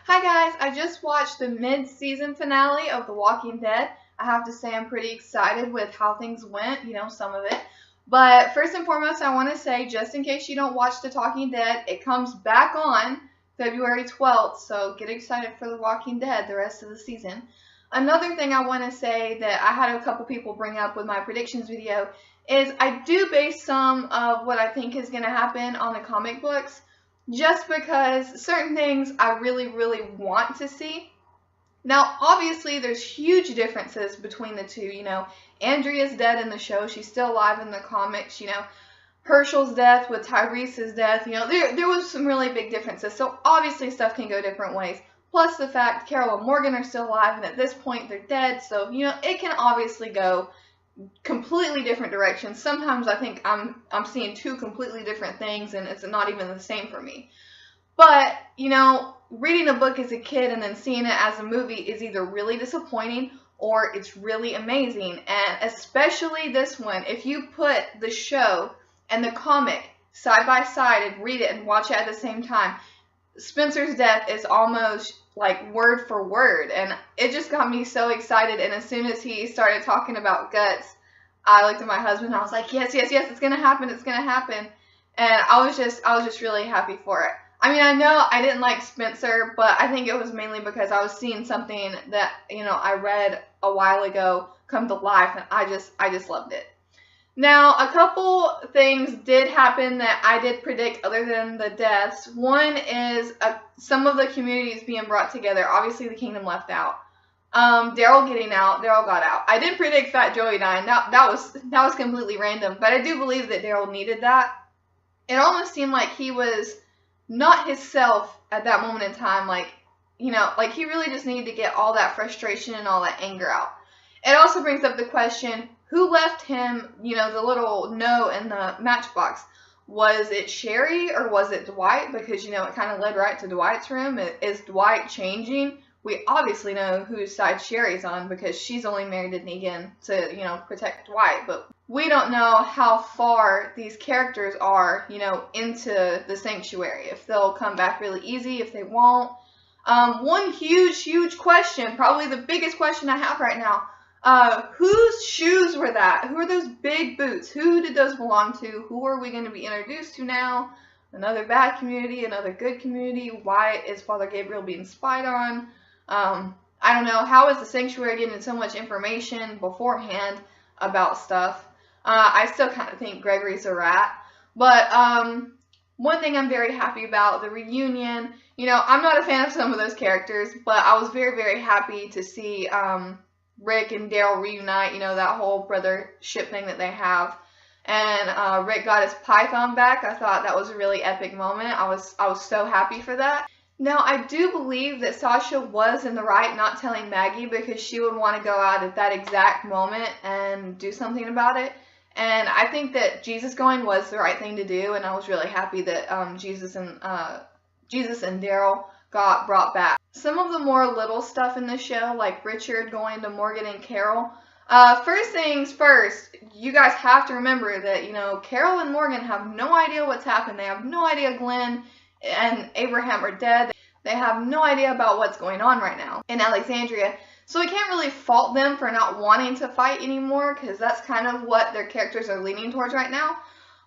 Hi guys, I just watched the mid-season finale of The Walking Dead. I have to say I'm pretty excited with how things went, some of it. But first and foremost, I want to say, just in case you don't watch The Talking Dead, it comes back on February 12th, so get excited for The Walking Dead the rest of the season. Another thing I want to say that I had a couple people bring up with my predictions video is I do base some of what I think is going to happen on the comic books just because certain things I really, really want to see. Now, obviously, there's huge differences between the two. Andrea's dead in the show. She's still alive in the comics. Herschel's death with Tyrese's death. There was some really big differences. So, obviously, stuff can go different ways. Plus, the fact Carol and Morgan are still alive, and at this point, they're dead. So, it can obviously go completely different directions. Sometimes I think I'm seeing two completely different things and it's not even the same for me. But, reading a book as a kid and then seeing it as a movie is either really disappointing or it's really amazing. And especially this one, if you put the show and the comic side by side and read it and watch it at the same time, Spencer's death is almost like word for word, and it just got me so excited. And as soon as he started talking about guts, I looked at my husband and I was like, yes, yes, yes, it's gonna happen, it's gonna happen. And I was just really happy for it. I mean, I know I didn't like Spencer, but I think it was mainly because I was seeing something that I read a while ago come to life, and I just loved it. Now, a couple things did happen that I did predict other than the deaths. One is some of the communities being brought together. Obviously, the kingdom left out. Daryl getting out. Daryl got out. I did predict Fat Joey dying. That was completely random, but I do believe that Daryl needed that. It almost seemed like he was not himself at that moment in time. Like he really just needed to get all that frustration and all that anger out. It also brings up the question, who left him, the little note in the matchbox? Was it Sherry or was it Dwight? Because, it kind of led right to Dwight's room. Is Dwight changing? We obviously know whose side Sherry's on because she's only married to Negan to, protect Dwight. But we don't know how far these characters are, into the sanctuary. If they'll come back really easy, if they won't. One huge question, probably the biggest question I have right now. Whose shoes were that? Who are those big boots? Who did those belong to? Who are we going to be introduced to now? Another bad community, another good community. Why is Father Gabriel being spied on? I don't know. How is the sanctuary getting so much information beforehand about stuff? I still kind of think Gregory's a rat. But one thing I'm very happy about, the reunion. I'm not a fan of some of those characters, but I was very happy to see Rick and Daryl reunite, that whole brothership thing that they have. And Rick got his python back. I thought that was a really epic moment. I was so happy for that. Now, I do believe that Sasha was in the right not telling Maggie because she would want to go out at that exact moment and do something about it. And I think that Jesus going was the right thing to do, and I was really happy that Jesus and Daryl got brought back. Some of the more little stuff in the show, like Richard going to Morgan and Carol. First things first, you guys have to remember that, Carol and Morgan have no idea what's happened. They have no idea Glenn and Abraham are dead. They have no idea about what's going on right now in Alexandria. So we can't really fault them for not wanting to fight anymore because that's kind of what their characters are leaning towards right now.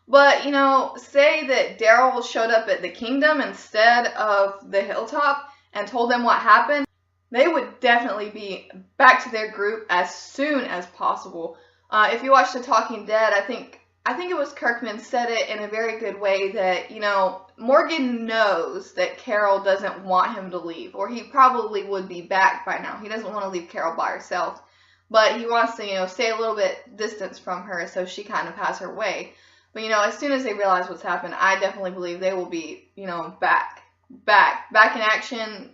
But, say that Daryl showed up at the kingdom instead of the hilltop and told them what happened, they would definitely be back to their group as soon as possible. If you watch The Talking Dead, I think it was Kirkman said it in a very good way that, Morgan knows that Carol doesn't want him to leave, or he probably would be back by now. He doesn't want to leave Carol by herself, but he wants to, stay a little bit distance from her so she kind of has her way. But, as soon as they realize what's happened, I definitely believe they will be, back in action.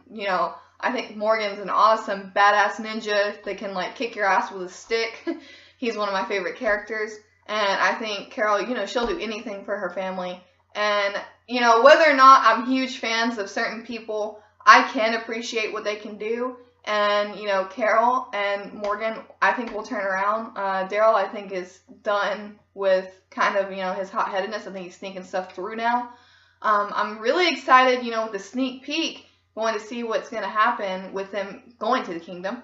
I think Morgan's an awesome, badass ninja that can, kick your ass with a stick. He's one of my favorite characters. And I think Carol, she'll do anything for her family. And, whether or not I'm huge fans of certain people, I can appreciate what they can do. And, Carol and Morgan, I think will turn around. Daryl, I think, is done with kind of, his hot-headedness. I think he's sneaking stuff through now. I'm really excited, with the sneak peek. going to see what's going to happen with them going to the kingdom.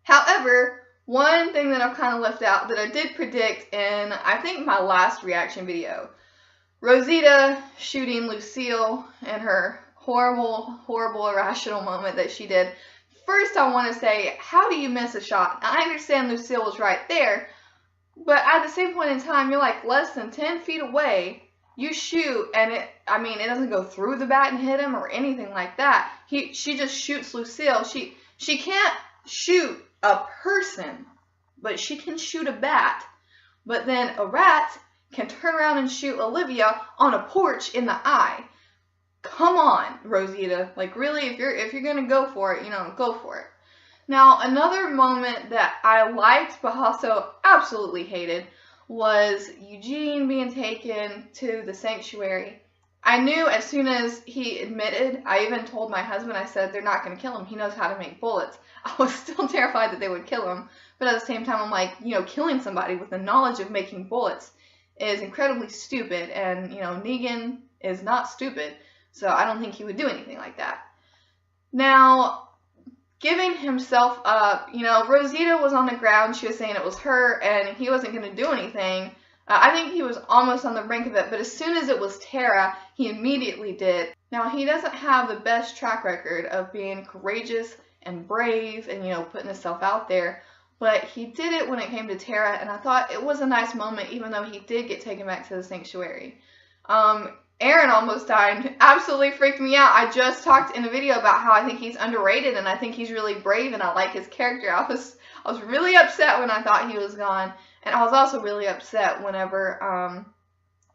However, one thing that I've kind of left out that I did predict in, I think, my last reaction video, Rosita shooting Lucille and her horrible, irrational moment that she did. First, I want to say, how do you miss a shot? Now, I understand Lucille was right there, but at the same point in time, you're like less than 10 feet away. You shoot, and it doesn't go through the bat and hit him or anything like that. She just shoots Lucille. She can't shoot a person, but she can shoot a bat. But then a rat can turn around and shoot Olivia on a porch in the eye. Come on, Rosita. Like, really, if you're gonna go for it, go for it. Now, another moment that I liked but also absolutely hated was Eugene being taken to the sanctuary. I knew as soon as he admitted, I even told my husband, I said, they're not going to kill him. He knows how to make bullets. I was still terrified that they would kill him. But at the same time, I'm like, killing somebody with the knowledge of making bullets is incredibly stupid. And, Negan is not stupid. So I don't think he would do anything like that. Now, giving himself up, Rosita was on the ground. She was saying it was her and he wasn't going to do anything. I think he was almost on the brink of it, but as soon as it was Tara, he immediately did. Now, he doesn't have the best track record of being courageous and brave and, putting himself out there, but he did it when it came to Tara, and I thought it was a nice moment, even though he did get taken back to the sanctuary. Aaron almost died. Absolutely freaked me out. I just talked in a video about how I think he's underrated, and I think he's really brave, and I like his character. I was really upset when I thought he was gone. And I was also really upset whenever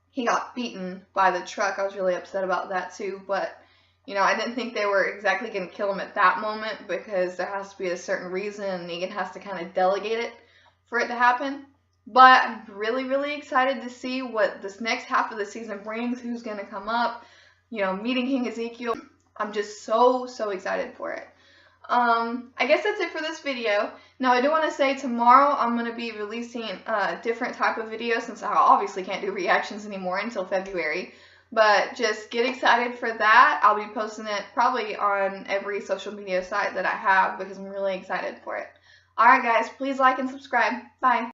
he got beaten by the truck. I was really upset about that too. But, I didn't think they were exactly going to kill him at that moment because there has to be a certain reason and Negan has to kind of delegate it for it to happen. But I'm really, really excited to see what this next half of the season brings, who's going to come up, meeting King Ezekiel. I'm just so excited for it. I guess that's it for this video. Now, I do want to say tomorrow I'm going to be releasing a different type of video since I obviously can't do reactions anymore until February. But just get excited for that. I'll be posting it probably on every social media site that I have because I'm really excited for it. Alright guys, please like and subscribe. Bye.